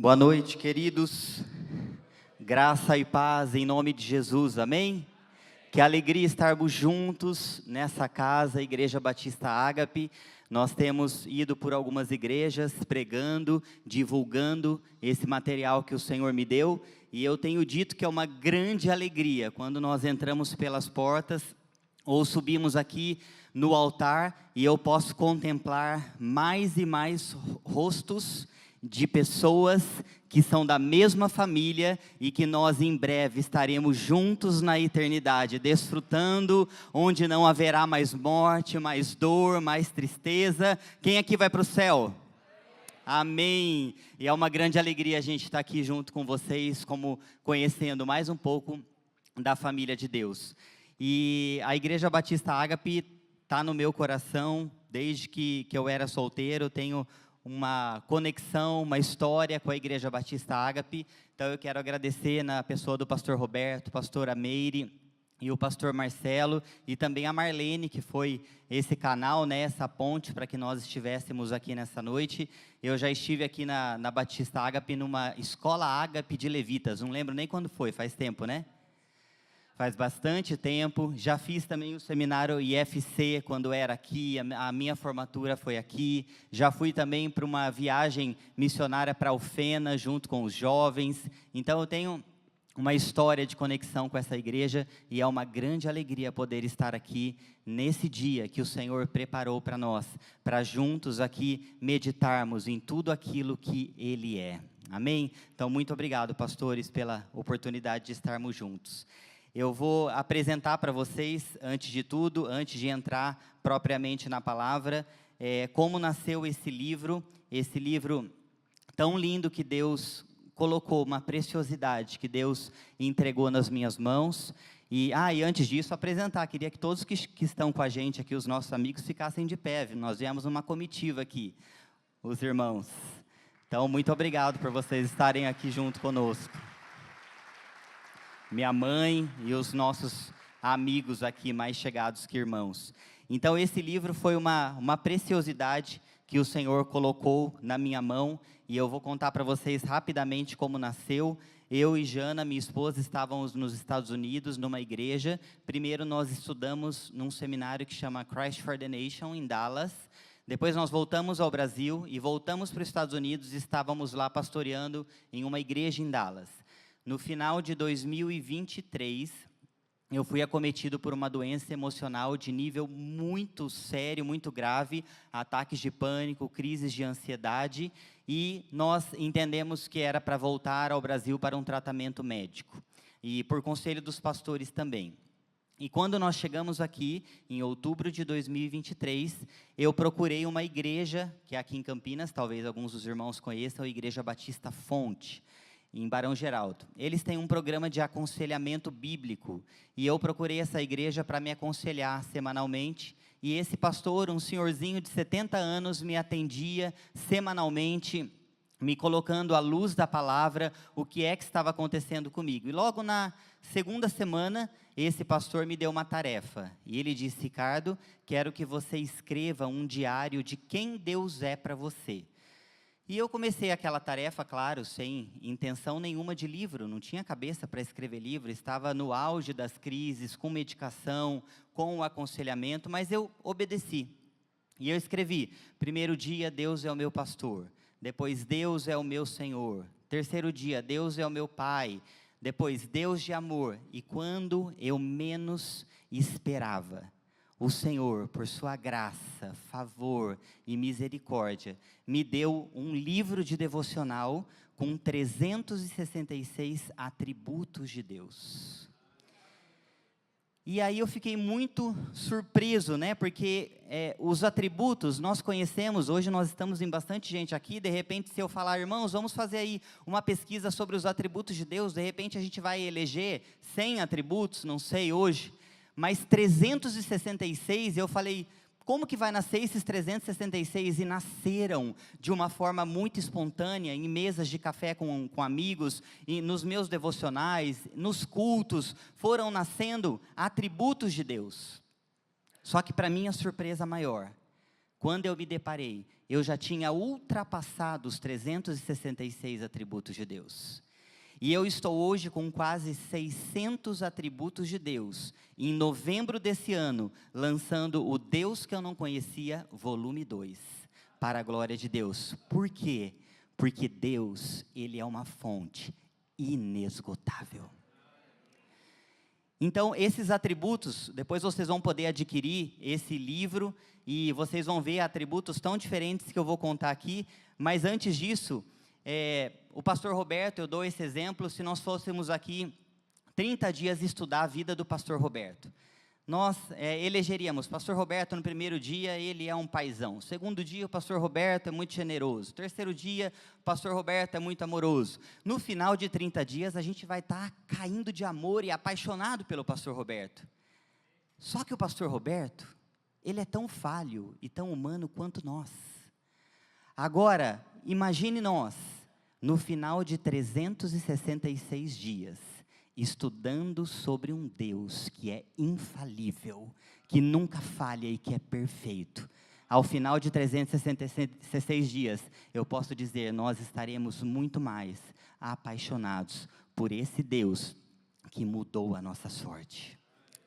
Boa noite, queridos. Graça e paz em nome de Jesus, amém? Que alegria estarmos juntos nessa casa, Igreja Batista Ágape. Nós temos ido por algumas igrejas pregando, divulgando esse material que o Senhor me deu. E eu tenho dito que é uma grande alegria quando nós entramos pelas portas ou subimos aqui no altar e eu posso contemplar mais e mais rostos de pessoas que são da mesma família e que nós em breve estaremos juntos na eternidade, desfrutando onde não haverá mais morte, mais dor, mais tristeza. Quem aqui vai para o céu? Amém! E é uma grande alegria a gente estar aqui junto com vocês, como conhecendo mais um pouco da família de Deus. E a Igreja Batista Ágape está no meu coração, desde que eu era solteiro. Eu tenho uma conexão, uma história com a Igreja Batista Ágape. Então eu quero agradecer na pessoa do pastor Roberto, pastora Meire e o pastor Marcelo, e também a Marlene, que foi esse canal, né, essa ponte para que nós estivéssemos aqui nessa noite. Eu já estive aqui na Batista Ágape, numa escola Ágape de Levitas, não lembro nem quando foi, faz tempo, né? Faz bastante tempo. Já fiz também o seminário IFC quando era aqui, a minha formatura foi aqui. Já fui também para uma viagem missionária para Alfena, junto com os jovens. Então eu tenho uma história de conexão com essa igreja e é uma grande alegria poder estar aqui nesse dia que o Senhor preparou para nós, para juntos aqui meditarmos em tudo aquilo que Ele é. Amém? Então muito obrigado, pastores, pela oportunidade de estarmos juntos. Eu vou apresentar para vocês, antes de tudo, antes de entrar propriamente na palavra, como nasceu esse livro tão lindo que Deus colocou, uma preciosidade que Deus entregou nas minhas mãos. E antes disso, apresentar, queria que todos que estão com a gente aqui, os nossos amigos, ficassem de pé. Nós viemos uma comitiva aqui, os irmãos. Então, muito obrigado por vocês estarem aqui junto conosco. Minha mãe e os nossos amigos aqui, mais chegados que irmãos. Então, esse livro foi uma preciosidade que o Senhor colocou na minha mão, e eu vou contar para vocês rapidamente como nasceu. Eu e Jana, minha esposa, estávamos nos Estados Unidos, numa igreja. Primeiro, nós estudamos num seminário que chama Christ for the Nation, em Dallas. Depois, nós voltamos ao Brasil e voltamos para os Estados Unidos e estávamos lá pastoreando em uma igreja em Dallas. No final de 2023, eu fui acometido por uma doença emocional de nível muito sério, muito grave, ataques de pânico, crises de ansiedade, e nós entendemos que era para voltar ao Brasil para um tratamento médico, e por conselho dos pastores também. E quando nós chegamos aqui, em outubro de 2023, eu procurei uma igreja, que é aqui em Campinas, talvez alguns dos irmãos conheçam, a Igreja Batista Fonte, em Barão Geraldo. Eles têm um programa de aconselhamento bíblico, e eu procurei essa igreja para me aconselhar semanalmente, e esse pastor, um senhorzinho de 70 anos, me atendia semanalmente, me colocando à luz da palavra, o que é que estava acontecendo comigo. E logo na segunda semana, esse pastor me deu uma tarefa, e ele disse: Ricardo, quero que você escreva um diário de quem Deus é para você. E eu comecei aquela tarefa, claro, sem intenção nenhuma de livro, não tinha cabeça para escrever livro, estava no auge das crises, com medicação, com o aconselhamento, mas eu obedeci. E eu escrevi: primeiro dia, Deus é o meu pastor. Depois, Deus é o meu Senhor. Terceiro dia, Deus é o meu Pai. Depois, Deus de amor. E quando eu menos esperava, o Senhor, por sua graça, favor e misericórdia, me deu um livro de devocional com 366 atributos de Deus. E aí eu fiquei muito surpreso, né? Porque os atributos nós conhecemos, hoje nós estamos em bastante gente aqui, de repente se eu falar: irmãos, vamos fazer aí uma pesquisa sobre os atributos de Deus, de repente a gente vai eleger 100 atributos, não sei hoje. Mas 366, eu falei: como que vai nascer esses 366? E nasceram de uma forma muito espontânea, em mesas de café com amigos, e nos meus devocionais, nos cultos, foram nascendo atributos de Deus. Só que para mim a surpresa maior quando eu me deparei, eu já tinha ultrapassado os 366 atributos de Deus. E eu estou hoje com quase 600 atributos de Deus. Em novembro desse ano, lançando o Deus que eu não conhecia, volume 2, para a glória de Deus. Por quê? Porque Deus, Ele é uma fonte inesgotável. Então, esses atributos, depois vocês vão poder adquirir esse livro, e vocês vão ver atributos tão diferentes que eu vou contar aqui, mas antes disso, o pastor Roberto, eu dou esse exemplo, se nós fôssemos aqui 30 dias estudar a vida do pastor Roberto, nós elegeríamos, pastor Roberto no primeiro dia, ele é um paizão, segundo dia o pastor Roberto é muito generoso, terceiro dia o pastor Roberto é muito amoroso, no final de 30 dias a gente vai estar caindo de amor e apaixonado pelo pastor Roberto. Só que o pastor Roberto, ele é tão falho e tão humano quanto nós. Agora, imagine nós, no final de 366 dias, estudando sobre um Deus que é infalível, que nunca falha e que é perfeito. Ao final de 366 dias, eu posso dizer, nós estaremos muito mais apaixonados por esse Deus que mudou a nossa sorte.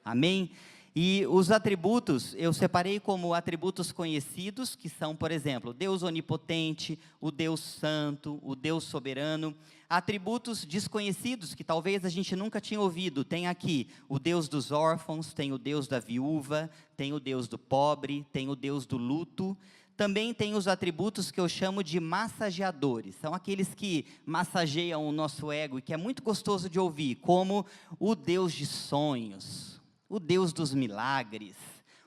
Amém? E os atributos, eu separei como atributos conhecidos, que são, por exemplo, Deus onipotente, o Deus santo, o Deus soberano. Atributos desconhecidos, que talvez a gente nunca tinha ouvido, tem aqui o Deus dos órfãos, tem o Deus da viúva, tem o Deus do pobre, tem o Deus do luto. Também tem os atributos que eu chamo de massageadores, são aqueles que massageiam o nosso ego, e que é muito gostoso de ouvir, como o Deus de sonhos, o Deus dos milagres,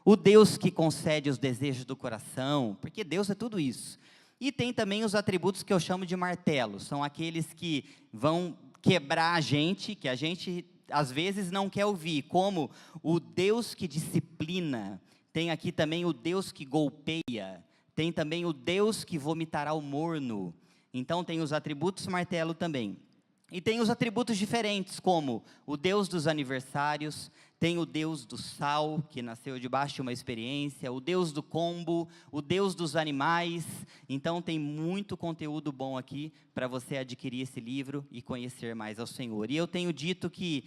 o Deus que concede os desejos do coração, porque Deus é tudo isso. E tem também os atributos que eu chamo de martelo, são aqueles que vão quebrar a gente, que a gente às vezes não quer ouvir, como o Deus que disciplina, tem aqui também o Deus que golpeia, tem também o Deus que vomitará o morno. Então tem os atributos martelo também. E tem os atributos diferentes, como o Deus dos aniversários, tem o Deus do sal, que nasceu debaixo de uma experiência, o Deus do combo, o Deus dos animais. Então tem muito conteúdo bom aqui para você adquirir esse livro e conhecer mais ao Senhor. E eu tenho dito que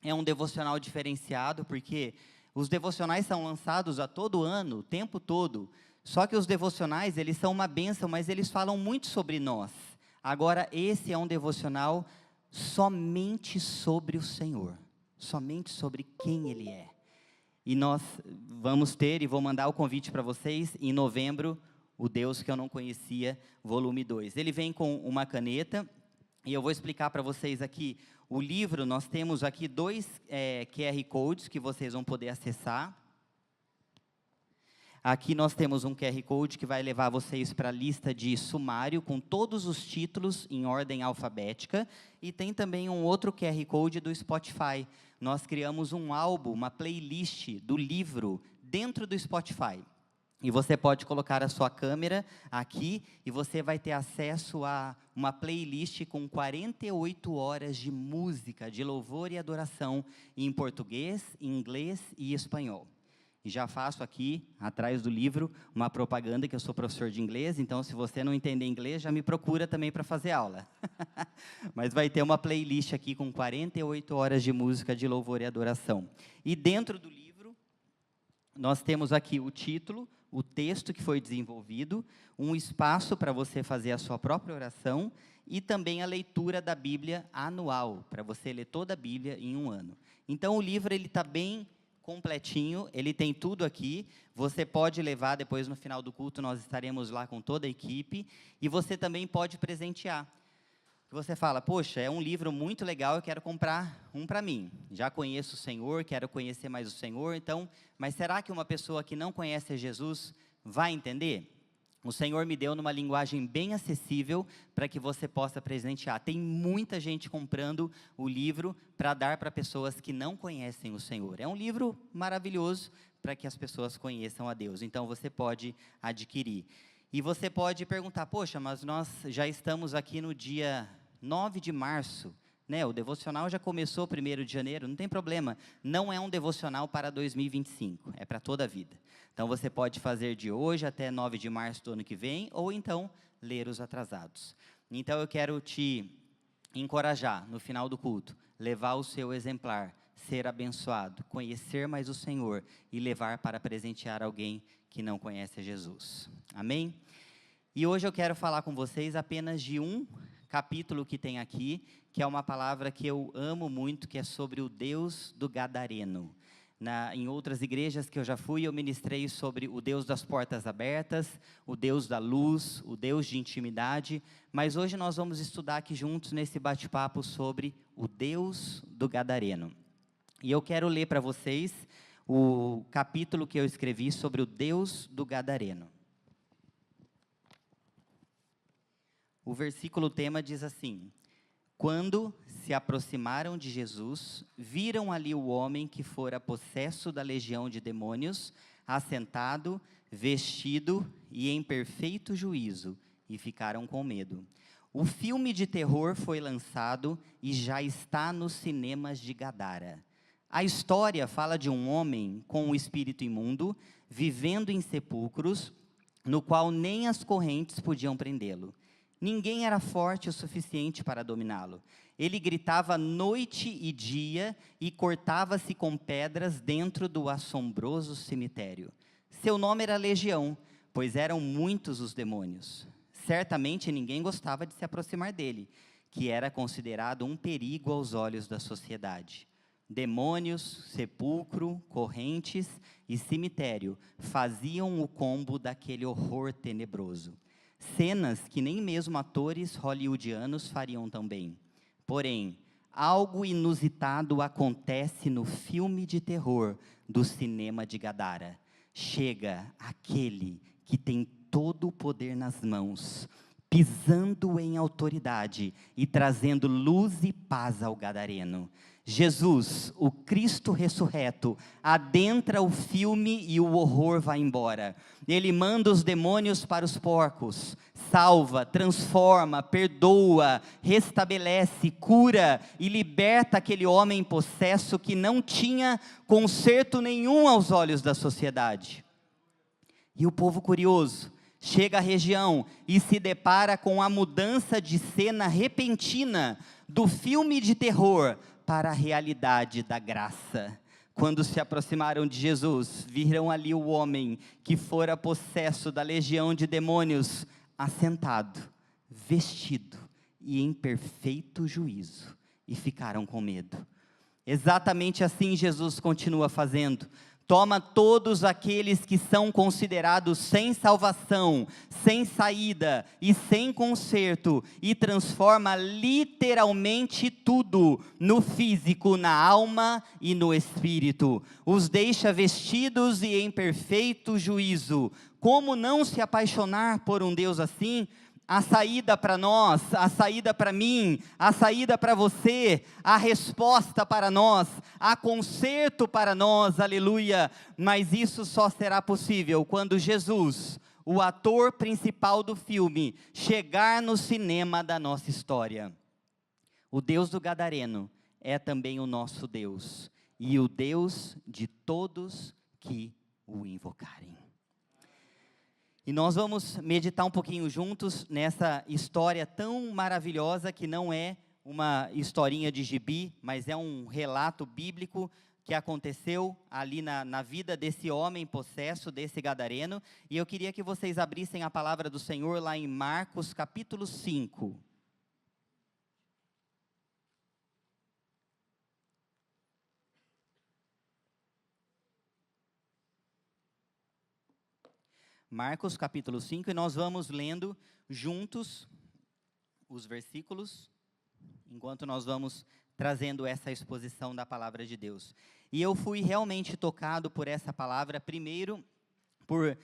é um devocional diferenciado, porque os devocionais são lançados a todo ano, o tempo todo. Só que os devocionais, eles são uma bênção, mas eles falam muito sobre nós. Agora, esse é um devocional somente sobre o Senhor, somente sobre quem Ele é. E nós vamos ter, e vou mandar o convite para vocês, em novembro, o Deus que eu não conhecia, volume 2. Ele vem com uma caneta, e eu vou explicar para vocês aqui, o livro, nós temos aqui 2 QR Codes que vocês vão poder acessar. Aqui nós temos um QR Code que vai levar vocês para a lista de sumário, com todos os títulos em ordem alfabética, e tem também um outro QR Code do Spotify. Nós criamos um álbum, uma playlist do livro dentro do Spotify. E você pode colocar a sua câmera aqui, e você vai ter acesso a uma playlist com 48 horas de música, de louvor e adoração, em português, inglês e espanhol. E já faço aqui, atrás do livro, uma propaganda, que eu sou professor de inglês, então se você não entender inglês, já me procura também para fazer aula. Mas vai ter uma playlist aqui com 48 horas de música de louvor e adoração. E dentro do livro, nós temos aqui o título, o texto que foi desenvolvido, um espaço para você fazer a sua própria oração, e também a leitura da Bíblia anual, para você ler toda a Bíblia em um ano. Então o livro está bem completinho, ele tem tudo aqui, você pode levar depois no final do culto, nós estaremos lá com toda a equipe, e você também pode presentear. Você fala, poxa, é um livro muito legal, eu quero comprar um para mim, já conheço o Senhor, quero conhecer mais o Senhor, então, mas será que uma pessoa que não conhece Jesus vai entender? O Senhor me deu numa linguagem bem acessível para que você possa presentear. Tem muita gente comprando o livro para dar para pessoas que não conhecem o Senhor. É um livro maravilhoso para que as pessoas conheçam a Deus. Então, você pode adquirir. E você pode perguntar, poxa, mas nós já estamos aqui no dia 9 de março. né? O devocional já começou 1º de janeiro, não tem problema. Não é um devocional para 2025, é para toda a vida. Então, você pode fazer de hoje até 9 de março do ano que vem, ou então, ler os atrasados. Então, eu quero te encorajar, no final do culto, levar o seu exemplar, ser abençoado, conhecer mais o Senhor e levar para presentear alguém que não conhece Jesus. Amém? E hoje eu quero falar com vocês apenas de um capítulo que tem aqui, que é uma palavra que eu amo muito, que é sobre o Deus do Gadareno. Em outras igrejas que eu já fui, eu ministrei sobre o Deus das portas abertas, o Deus da luz, o Deus de intimidade, mas hoje nós vamos estudar aqui juntos nesse bate-papo sobre o Deus do Gadareno. E eu quero ler para vocês o capítulo que eu escrevi sobre o Deus do Gadareno. O versículo tema diz assim: quando se aproximaram de Jesus, viram ali o homem que fora possesso da legião de demônios, assentado, vestido e em perfeito juízo, e ficaram com medo. O filme de terror foi lançado e já está nos cinemas de Gadara. A história fala de um homem com um espírito imundo, vivendo em sepulcros, no qual nem as correntes podiam prendê-lo. Ninguém era forte o suficiente para dominá-lo. Ele gritava noite e dia e cortava-se com pedras dentro do assombroso cemitério. Seu nome era Legião, pois eram muitos os demônios. Certamente ninguém gostava de se aproximar dele, que era considerado um perigo aos olhos da sociedade. Demônios, sepulcro, correntes e cemitério faziam o combo daquele horror tenebroso. Cenas que nem mesmo atores hollywoodianos fariam tão bem. Porém, algo inusitado acontece no filme de terror do cinema de Gadara. Chega aquele que tem todo o poder nas mãos, pisando em autoridade e trazendo luz e paz ao gadareno. Jesus, o Cristo ressurreto, adentra o filme e o horror vai embora. Ele manda os demônios para os porcos, salva, transforma, perdoa, restabelece, cura e liberta aquele homem possesso que não tinha conserto nenhum aos olhos da sociedade. E o povo curioso chega à região e se depara com a mudança de cena repentina do filme de terror para a realidade da graça. Quando se aproximaram de Jesus, viram ali o homem que fora possesso da legião de demônios, assentado, vestido e em perfeito juízo, e ficaram com medo. Exatamente assim Jesus continua fazendo. Toma todos aqueles que são considerados sem salvação, sem saída e sem conserto e transforma literalmente tudo no físico, na alma e no espírito. Os deixa vestidos e em perfeito juízo. Como não se apaixonar por um Deus assim? A saída para nós, a saída para mim, a saída para você, a resposta para nós, a conserto para nós, aleluia. Mas isso só será possível quando Jesus, o ator principal do filme, chegar no cinema da nossa história. O Deus do Gadareno é também o nosso Deus, e o Deus de todos que o invocarem. E nós vamos meditar um pouquinho juntos nessa história tão maravilhosa, que não é uma historinha de gibi, mas é um relato bíblico que aconteceu ali na vida desse homem possesso, desse gadareno. E eu queria que vocês abrissem a palavra do Senhor lá em Marcos capítulo 5. Marcos capítulo 5, e nós vamos lendo juntos os versículos, enquanto nós vamos trazendo essa exposição da palavra de Deus. E eu fui realmente tocado por essa palavra, primeiro, por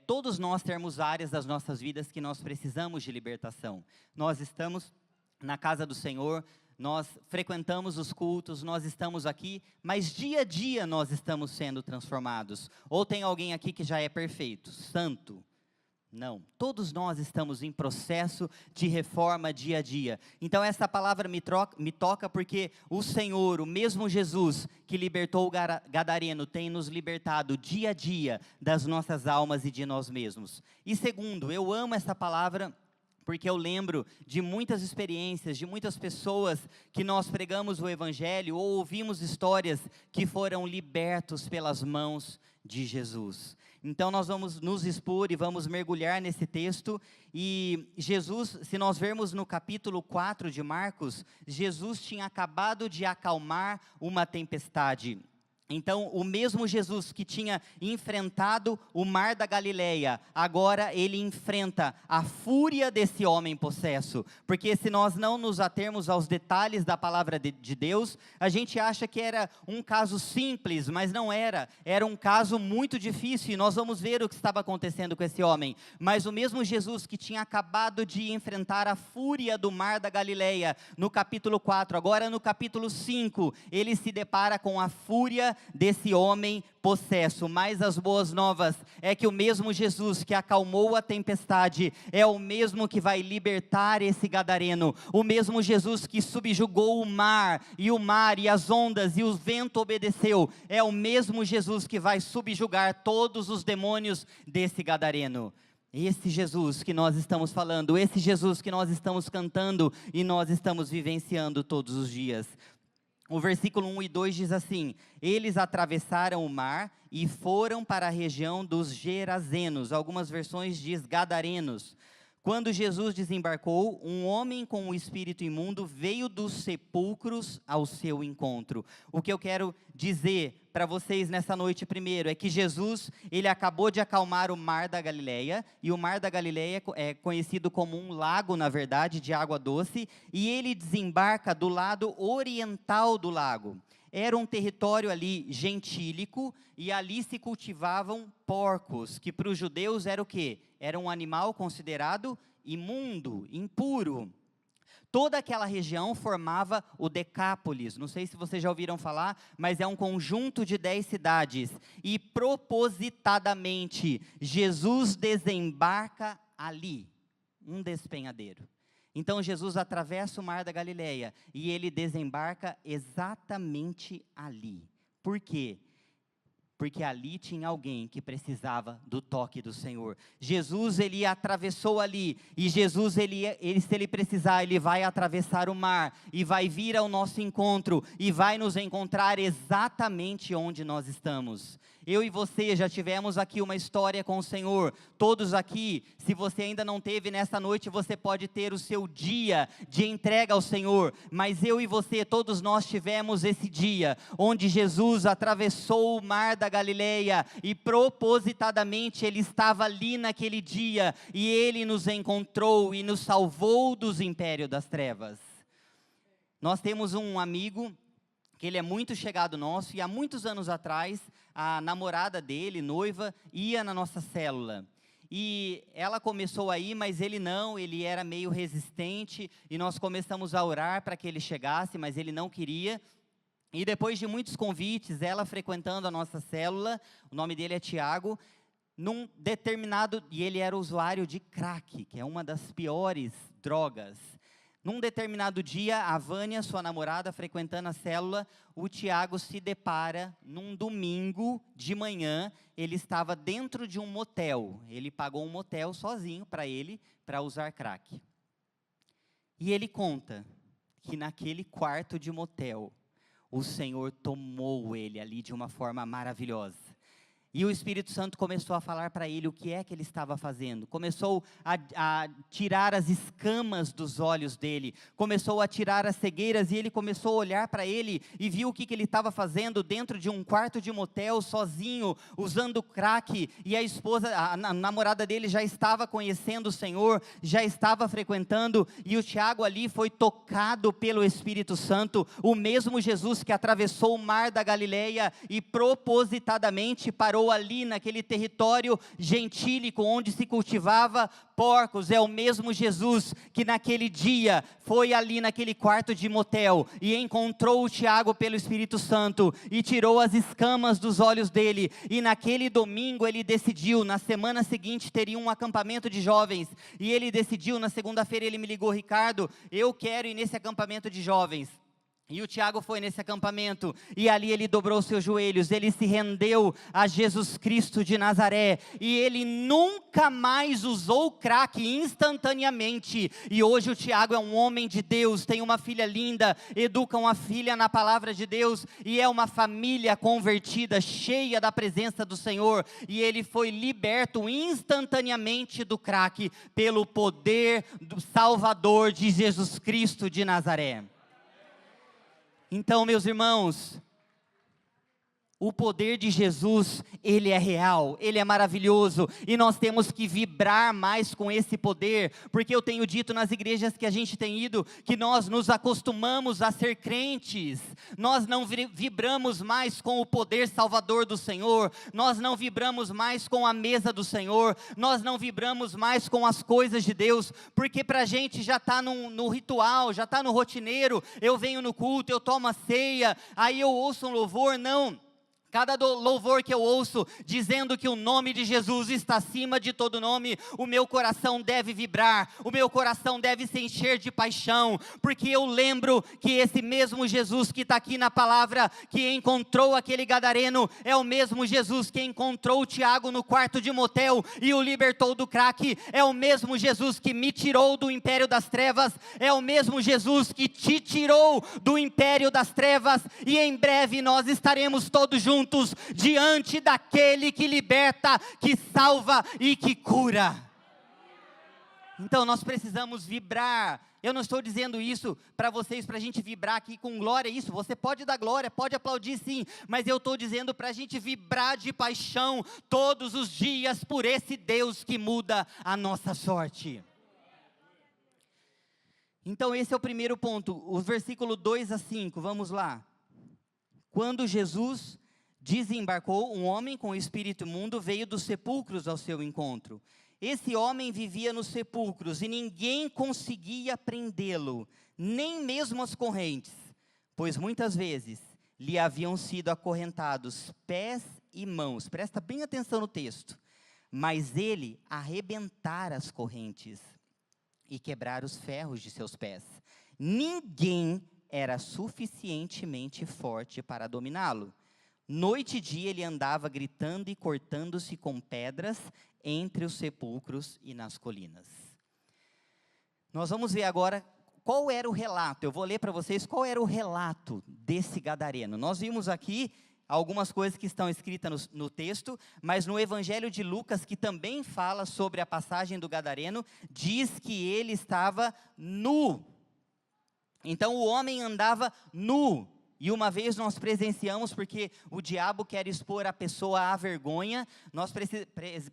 todos nós termos áreas das nossas vidas que nós precisamos de libertação. Nós estamos na casa do Senhor, nós frequentamos os cultos, nós estamos aqui, mas dia a dia nós estamos sendo transformados. Ou tem alguém aqui que já é perfeito, santo? Não, todos nós estamos em processo de reforma dia a dia. Então essa palavra me toca porque o Senhor, o mesmo Jesus que libertou o gadareno, tem nos libertado dia a dia das nossas almas e de nós mesmos. E segundo, eu amo essa palavra porque eu lembro de muitas experiências, de muitas pessoas que nós pregamos o Evangelho ou ouvimos histórias que foram libertos pelas mãos de Jesus. Então nós vamos nos expor e vamos mergulhar nesse texto. E Jesus, se nós vermos no capítulo 4 de Marcos, Jesus tinha acabado de acalmar uma tempestade. Então, o mesmo Jesus que tinha enfrentado o mar da Galileia, agora ele enfrenta a fúria desse homem possesso. Porque se nós não nos atermos aos detalhes da palavra de Deus, a gente acha que era um caso simples, mas não era. Era um caso muito difícil e nós vamos ver o que estava acontecendo com esse homem. Mas o mesmo Jesus que tinha acabado de enfrentar a fúria do mar da Galileia, no capítulo 4, agora no capítulo 5, ele se depara com a fúria desse homem possesso. Mas as boas novas é que o mesmo Jesus que acalmou a tempestade é o mesmo que vai libertar esse gadareno, o mesmo Jesus que subjugou o mar e as ondas e o vento obedeceu, é o mesmo Jesus que vai subjugar todos os demônios desse gadareno. Esse Jesus que nós estamos falando, esse Jesus que nós estamos cantando e nós estamos vivenciando todos os dias. O versículo 1 e 2 diz assim: eles atravessaram o mar e foram para a região dos Gerazenos. Algumas versões diz Gadarenos. Quando Jesus desembarcou, um homem com o espírito imundo veio dos sepulcros ao seu encontro. O que eu quero dizer para vocês nessa noite primeiro é que Jesus, ele acabou de acalmar o mar da Galileia, e o mar da Galileia é conhecido como um lago, na verdade, de água doce, e ele desembarca do lado oriental do lago. Era um território ali gentílico, e ali se cultivavam porcos, que para os judeus era o quê? Era um animal considerado imundo, impuro. Toda aquela região formava o Decápolis, não sei se vocês já ouviram falar, mas é um conjunto de 10 cidades, e propositadamente, Jesus desembarca ali, um despenhadeiro. Então Jesus atravessa o mar da Galileia, e ele desembarca exatamente ali. Por quê? Porque ali tinha alguém que precisava do toque do Senhor. Jesus, ele atravessou ali, e Jesus, se ele precisar, ele vai atravessar o mar, e vai vir ao nosso encontro, e vai nos encontrar exatamente onde nós estamos. Eu e você já tivemos aqui uma história com o Senhor, todos aqui. Se você ainda não teve nessa noite, você pode ter o seu dia de entrega ao Senhor, mas eu e você, todos nós tivemos esse dia, onde Jesus atravessou o mar da Galileia, e propositadamente Ele estava ali naquele dia, e Ele nos encontrou e nos salvou dos impérios das trevas. Nós temos um amigo que ele é muito chegado nosso, e há muitos anos atrás, a namorada dele, noiva, ia na nossa célula. E ela começou a ir, mas ele era meio resistente, e nós começamos a orar para que ele chegasse, mas ele não queria. E depois de muitos convites, ela frequentando a nossa célula, o nome dele é Tiago, e ele era usuário de crack, que é uma das piores drogas. Num determinado dia, a Vânia, sua namorada, frequentando a célula, o Tiago se depara, num domingo de manhã, ele estava dentro de um motel. Ele pagou um motel sozinho para ele, para usar crack. E ele conta que naquele quarto de motel, o Senhor tomou ele ali de uma forma maravilhosa. E o Espírito Santo começou a falar para ele o que é que ele estava fazendo. Começou a tirar as escamas dos olhos dele. Começou a tirar as cegueiras, e ele começou a olhar para ele e viu o que ele estava fazendo dentro de um quarto de motel, sozinho, usando crack. E a esposa, a namorada dele já estava conhecendo o Senhor, já estava frequentando. E o Tiago ali foi tocado pelo Espírito Santo. O mesmo Jesus que atravessou o mar da Galileia e propositadamente parou parou ali naquele território gentílico, onde se cultivava porcos. É o mesmo Jesus que naquele dia foi ali naquele quarto de motel e encontrou o Tiago pelo Espírito Santo e tirou as escamas dos olhos dele, e naquele domingo ele decidiu, na semana seguinte teria um acampamento de jovens, e ele decidiu, na segunda-feira ele me ligou: Ricardo, eu quero ir nesse acampamento de jovens. E o Tiago foi nesse acampamento, e ali ele dobrou seus joelhos, ele se rendeu a Jesus Cristo de Nazaré, e ele nunca mais usou crack instantaneamente. E hoje o Tiago é um homem de Deus, tem uma filha linda, educa uma filha na palavra de Deus, e é uma família convertida, cheia da presença do Senhor, e ele foi liberto instantaneamente do crack, pelo poder do Salvador de Jesus Cristo de Nazaré. Então, meus irmãos, o poder de Jesus, ele é real, ele é maravilhoso, e nós temos que vibrar mais com esse poder, porque eu tenho dito nas igrejas que a gente tem ido, que nós nos acostumamos a ser crentes, nós não vibramos mais com o poder salvador do Senhor, nós não vibramos mais com a mesa do Senhor, nós não vibramos mais com as coisas de Deus, porque para a gente já está no ritual, já está no rotineiro. Eu venho no culto, eu tomo a ceia, aí eu ouço um louvor. Não. Cada louvor que eu ouço, dizendo que o nome de Jesus está acima de todo nome, o meu coração deve vibrar, o meu coração deve se encher de paixão, porque eu lembro que esse mesmo Jesus que está aqui na palavra, que encontrou aquele gadareno, é o mesmo Jesus que encontrou o Tiago no quarto de motel e o libertou do crack, é o mesmo Jesus que me tirou do império das trevas, é o mesmo Jesus que te tirou do império das trevas, e em breve nós estaremos todos juntos diante daquele que liberta, que salva e que cura. Então nós precisamos vibrar. Eu não estou dizendo isso para vocês, para a gente vibrar aqui com glória, isso, você pode dar glória, pode aplaudir sim, mas eu estou dizendo para a gente vibrar de paixão todos os dias por esse Deus que muda a nossa sorte. Então esse é o primeiro ponto, o versículo 2 a 5, vamos lá. Quando Jesus desembarcou, um homem com espírito imundo veio dos sepulcros ao seu encontro. Esse homem vivia nos sepulcros e ninguém conseguia prendê-lo, nem mesmo as correntes, pois muitas vezes lhe haviam sido acorrentados pés e mãos. Presta bem atenção no texto. Mas ele arrebentara as correntes e quebrara os ferros de seus pés. Ninguém era suficientemente forte para dominá-lo. Noite e dia ele andava gritando e cortando-se com pedras entre os sepulcros e nas colinas. Nós vamos ver agora qual era o relato. Eu vou ler para vocês qual era o relato desse gadareno. Nós vimos aqui algumas coisas que estão escritas no texto, mas no Evangelho de Lucas, que também fala sobre a passagem do gadareno, diz que ele estava nu. Então o homem andava nu. E uma vez nós presenciamos, porque o diabo quer expor a pessoa à vergonha, nós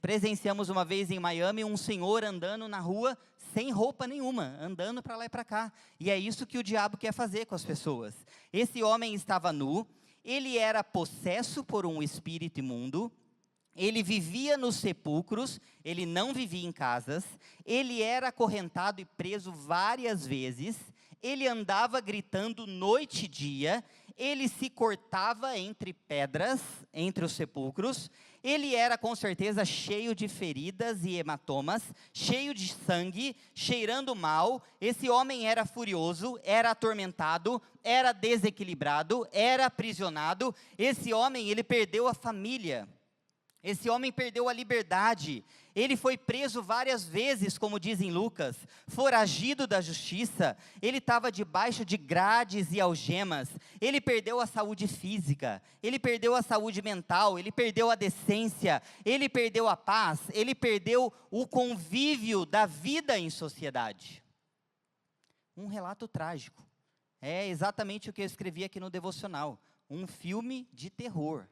presenciamos uma vez em Miami um senhor andando na rua sem roupa nenhuma, andando para lá e para cá. E é isso que o diabo quer fazer com as pessoas. Esse homem estava nu, ele era possesso por um espírito imundo, ele vivia nos sepulcros, ele não vivia em casas, ele era acorrentado e preso várias vezes, ele andava gritando noite e dia, ele se cortava entre pedras, entre os sepulcros, ele era com certeza cheio de feridas e hematomas, cheio de sangue, cheirando mal. Esse homem era furioso, era atormentado, era desequilibrado, era aprisionado. Esse homem, ele perdeu a família. Esse homem perdeu a liberdade, ele foi preso várias vezes, como diz em Lucas, foragido da justiça, ele estava debaixo de grades e algemas, ele perdeu a saúde física, ele perdeu a saúde mental, ele perdeu a decência, ele perdeu a paz, ele perdeu o convívio da vida em sociedade. Um relato trágico, é exatamente o que eu escrevi aqui no devocional, um filme de terror.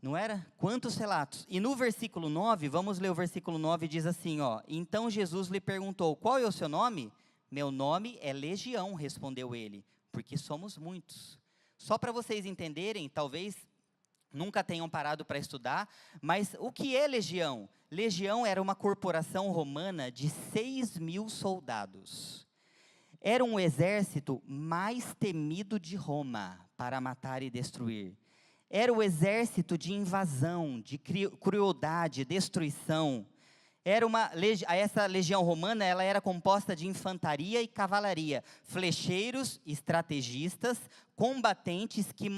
Não era? Quantos relatos? E no versículo 9, vamos ler o versículo 9, diz assim, ó: então Jesus lhe perguntou, qual é o seu nome? Meu nome é Legião, respondeu ele, porque somos muitos. Só para vocês entenderem, talvez nunca tenham parado para estudar, mas o que é legião? Legião era uma corporação romana de 6.000 soldados. Era um exército mais temido de Roma para matar e destruir. Era o exército de invasão, de crueldade, destruição. Essa legião romana, ela era composta de infantaria e cavalaria, flecheiros, estrategistas, combatentes que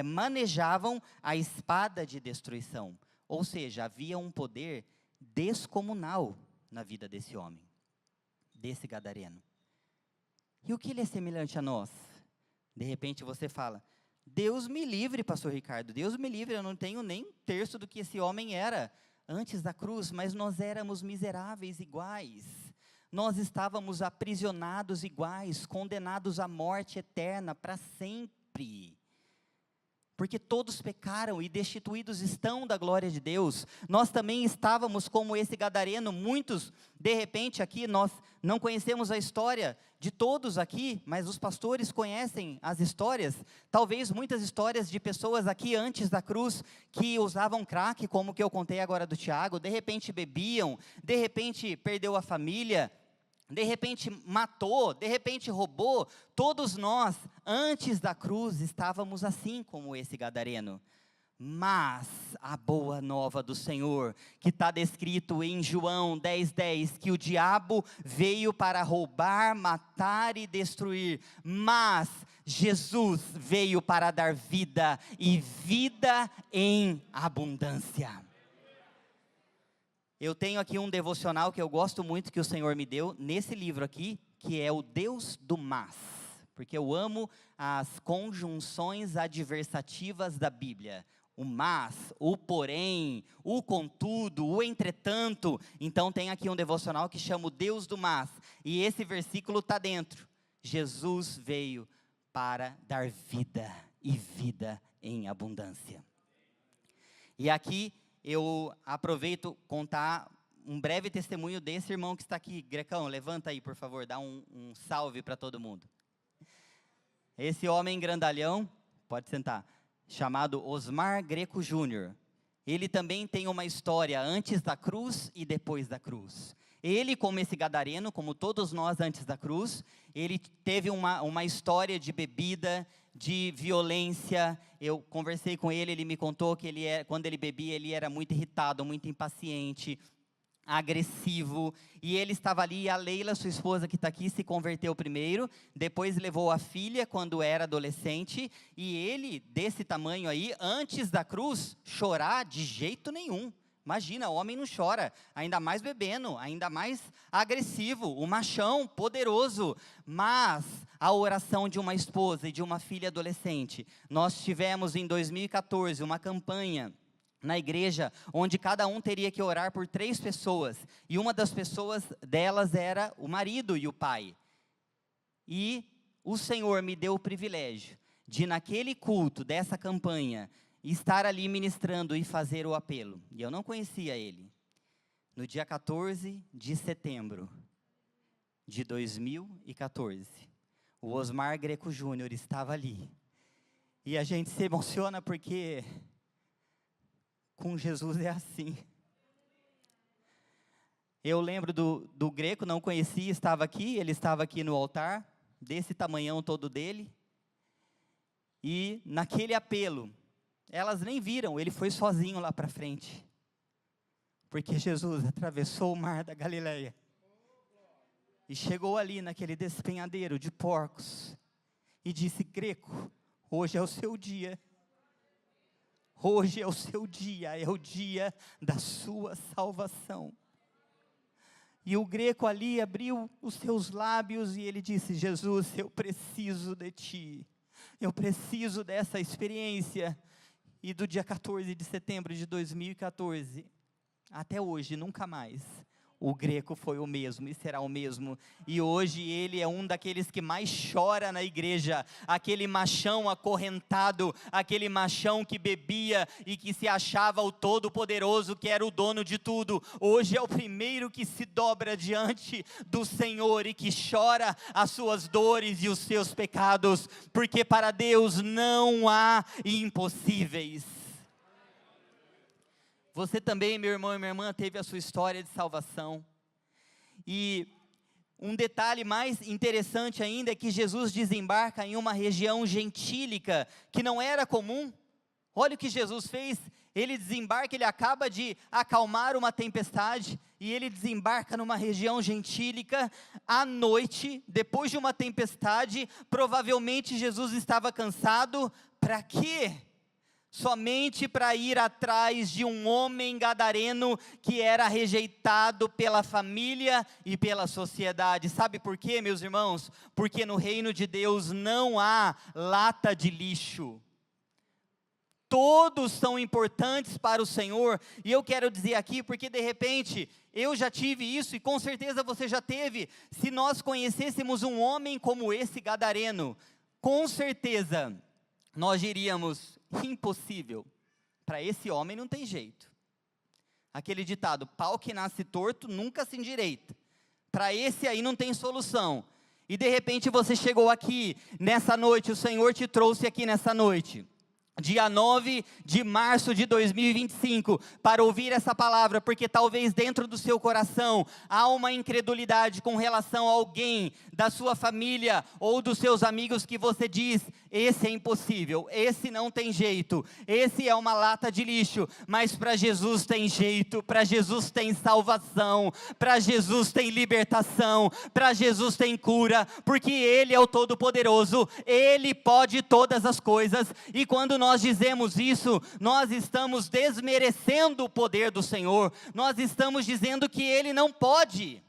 manejavam a espada de destruição. Ou seja, havia um poder descomunal na vida desse homem, desse gadareno. E o que ele é semelhante a nós? De repente você fala, Deus me livre, pastor Ricardo, Deus me livre, eu não tenho nem um terço do que esse homem era antes da cruz, mas nós éramos miseráveis iguais. Nós estávamos aprisionados iguais, condenados à morte eterna para sempre. Porque todos pecaram e destituídos estão da glória de Deus. Nós também estávamos como esse gadareno, muitos, de repente aqui, nós não conhecemos a história de todos aqui, mas os pastores conhecem as histórias, talvez muitas histórias de pessoas aqui antes da cruz, que usavam crack, como que eu contei agora do Tiago, de repente bebiam, de repente perdeu a família, de repente matou, de repente roubou. Todos nós, antes da cruz, estávamos assim como esse gadareno. Mas a boa nova do Senhor, que está descrito em João 10:10, que o diabo veio para roubar, matar e destruir, mas Jesus veio para dar vida, e vida em abundância. Eu tenho aqui um devocional que eu gosto muito, que o Senhor me deu, nesse livro aqui, que é o Deus do Mas, porque eu amo as conjunções adversativas da Bíblia. O mas, o porém, o contudo, o entretanto. Então tem aqui um devocional que chama o Deus do Mas, e esse versículo está dentro. Jesus veio para dar vida, e vida em abundância. E aqui eu aproveito contar um breve testemunho desse irmão que está aqui. Grecão, levanta aí, por favor, dá um salve para todo mundo. Esse homem grandalhão, pode sentar, chamado Osmar Greco Júnior. Ele também tem uma história antes da cruz e depois da cruz. Ele, como esse gadareno, como todos nós antes da cruz, ele teve uma história de bebida, de violência. Eu conversei com ele, ele me contou que quando ele bebia, ele era muito irritado, muito impaciente, agressivo, e ele estava ali, a Leila, sua esposa que está aqui, se converteu primeiro, depois levou a filha quando era adolescente, e ele, desse tamanho aí, antes da cruz, chorar de jeito nenhum. Imagina, homem não chora, ainda mais bebendo, ainda mais agressivo, o machão poderoso. Mas a oração de uma esposa e de uma filha adolescente, nós tivemos em 2014 uma campanha na igreja, onde cada um teria que orar por 3 pessoas, e uma das pessoas delas era o marido e o pai. E o Senhor me deu o privilégio de, naquele culto dessa campanha, estar ali ministrando e fazer o apelo. E eu não conhecia ele. No dia 14 de setembro de 2014, o Osmar Greco Júnior estava ali. E a gente se emociona porque com Jesus é assim. Eu lembro do Greco, não conhecia, estava aqui, ele estava aqui no altar, desse tamanhão todo dele. E naquele apelo, elas nem viram, ele foi sozinho lá para frente. Porque Jesus atravessou o mar da Galileia. E chegou ali naquele despenhadeiro de porcos. E disse: Greco, hoje é o seu dia. Hoje é o seu dia, é o dia da sua salvação. E o Greco ali abriu os seus lábios e ele disse: Jesus, eu preciso de ti. Eu preciso dessa experiência. E do dia 14 de setembro de 2014, até hoje, nunca mais, o Greco foi o mesmo e será o mesmo. E hoje ele é um daqueles que mais chora na igreja. Aquele machão acorrentado, aquele machão que bebia e que se achava o todo-poderoso, que era o dono de tudo. Hoje é o primeiro que se dobra diante do Senhor e que chora as suas dores e os seus pecados. Porque para Deus não há impossíveis. Você também, meu irmão e minha irmã, teve a sua história de salvação. E um detalhe mais interessante ainda é que Jesus desembarca em uma região gentílica que não era comum. Olha o que Jesus fez, ele desembarca, ele acaba de acalmar uma tempestade, e ele desembarca numa região gentílica, à noite, depois de uma tempestade. Provavelmente Jesus estava cansado, para quê? Somente para ir atrás de um homem gadareno que era rejeitado pela família e pela sociedade. Sabe por quê, meus irmãos? Porque no reino de Deus não há lata de lixo. Todos são importantes para o Senhor, e eu quero dizer aqui, porque de repente, eu já tive isso, e com certeza você já teve. Se nós conhecêssemos um homem como esse gadareno, com certeza, nós diríamos, impossível, para esse homem não tem jeito. Aquele ditado, pau que nasce torto, nunca se endireita. Para esse aí não tem solução. E de repente você chegou aqui, nessa noite, o Senhor te trouxe aqui nessa noite, dia 9 de março de 2025, para ouvir essa palavra, porque talvez dentro do seu coração há uma incredulidade com relação a alguém da sua família ou dos seus amigos que você diz, esse é impossível, esse não tem jeito, esse é uma lata de lixo. Mas para Jesus tem jeito, para Jesus tem salvação, para Jesus tem libertação, para Jesus tem cura, porque Ele é o Todo-Poderoso, Ele pode todas as coisas. E quando nós dizemos isso, nós estamos desmerecendo o poder do Senhor, nós estamos dizendo que Ele não pode.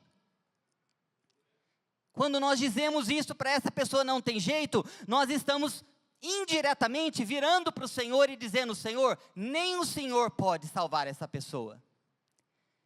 Quando nós dizemos isso para essa pessoa não tem jeito, nós estamos indiretamente virando para o Senhor e dizendo, Senhor, nem o Senhor pode salvar essa pessoa.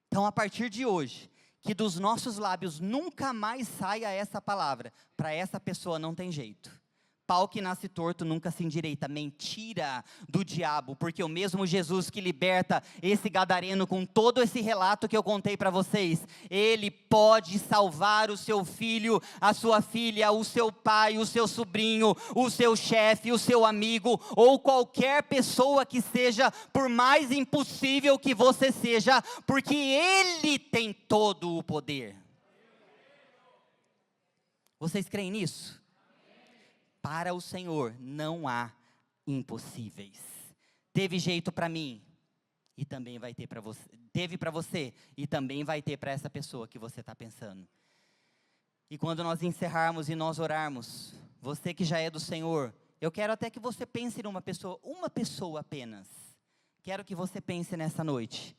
Então a partir de hoje, que dos nossos lábios nunca mais saia essa palavra, para essa pessoa não tem jeito. Pau que nasce torto nunca se endireita, mentira do diabo, porque o mesmo Jesus que liberta esse gadareno com todo esse relato que eu contei para vocês, Ele pode salvar o seu filho, a sua filha, o seu pai, o seu sobrinho, o seu chefe, o seu amigo, ou qualquer pessoa que seja, por mais impossível que você seja, porque Ele tem todo o poder. Vocês creem nisso? Para o Senhor não há impossíveis. Teve jeito para mim, e também vai ter para você. Teve para você, e também vai ter para essa pessoa que você está pensando. E quando nós encerrarmos e nós orarmos, você que já é do Senhor, eu quero até que você pense numa pessoa, uma pessoa apenas. Quero que você pense nessa noite,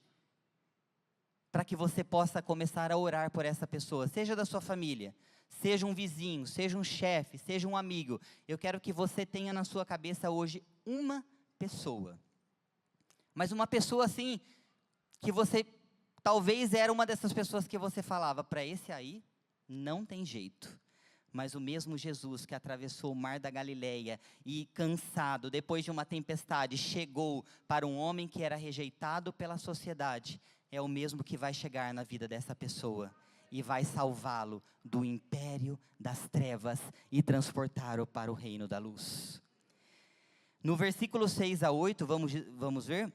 para que você possa começar a orar por essa pessoa, seja da sua família, seja um vizinho, seja um chefe, seja um amigo. Eu quero que você tenha na sua cabeça hoje uma pessoa. Mas uma pessoa assim, que você, talvez era uma dessas pessoas que você falava, para esse aí, não tem jeito. Mas o mesmo Jesus que atravessou o mar da Galileia e cansado, depois de uma tempestade, chegou para um homem que era rejeitado pela sociedade, é o mesmo que vai chegar na vida dessa pessoa e vai salvá-lo do império das trevas e transportá-lo para o reino da luz. No versículo 6 a 8, vamos ver?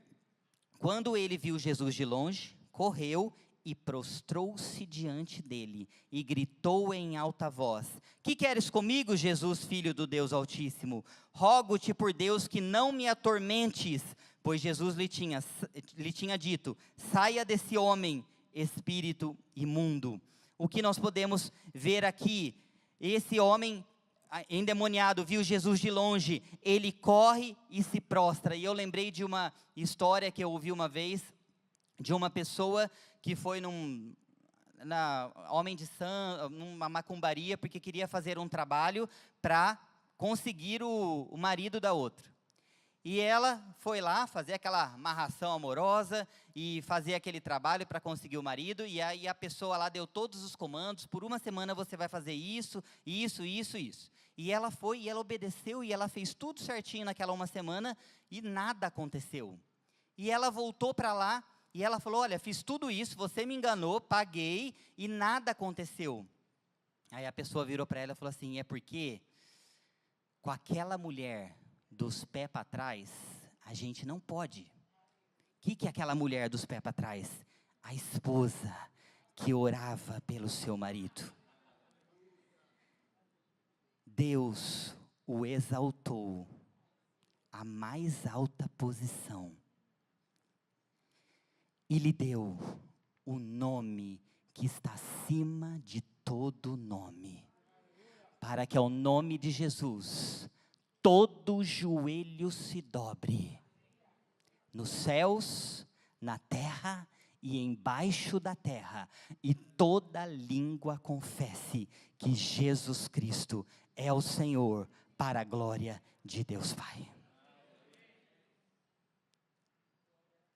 Quando ele viu Jesus de longe, correu e prostrou-se diante dele, e gritou em alta voz, que queres comigo, Jesus, filho do Deus Altíssimo? Rogo-te por Deus que não me atormentes, pois Jesus lhe tinha dito, saia desse homem, espírito imundo. O que nós podemos ver aqui, esse homem endemoniado viu Jesus de longe, ele corre e se prostra. E eu lembrei de uma história que eu ouvi uma vez, de uma pessoa que foi numa macumbaria, porque queria fazer um trabalho para conseguir o marido da outra. E ela foi lá fazer aquela amarração amorosa e fazer aquele trabalho para conseguir o marido. E aí a pessoa lá deu todos os comandos, por uma semana você vai fazer isso, isso, isso, isso. E ela foi, e ela obedeceu, e ela fez tudo certinho naquela uma semana, e nada aconteceu. E ela voltou para lá, e ela falou, olha, fiz tudo isso, você me enganou, paguei, e nada aconteceu. Aí a pessoa virou para ela e falou assim, é porque com aquela mulher dos pés para trás, a gente não pode. que é aquela mulher dos pés para trás? A esposa que orava pelo seu marido. Deus o exaltou à mais alta posição e lhe deu o nome que está acima de todo nome, para que ao nome de Jesus todo joelho se dobre, nos céus, na terra e embaixo da terra, e toda língua confesse que Jesus Cristo é o Senhor, para a glória de Deus Pai.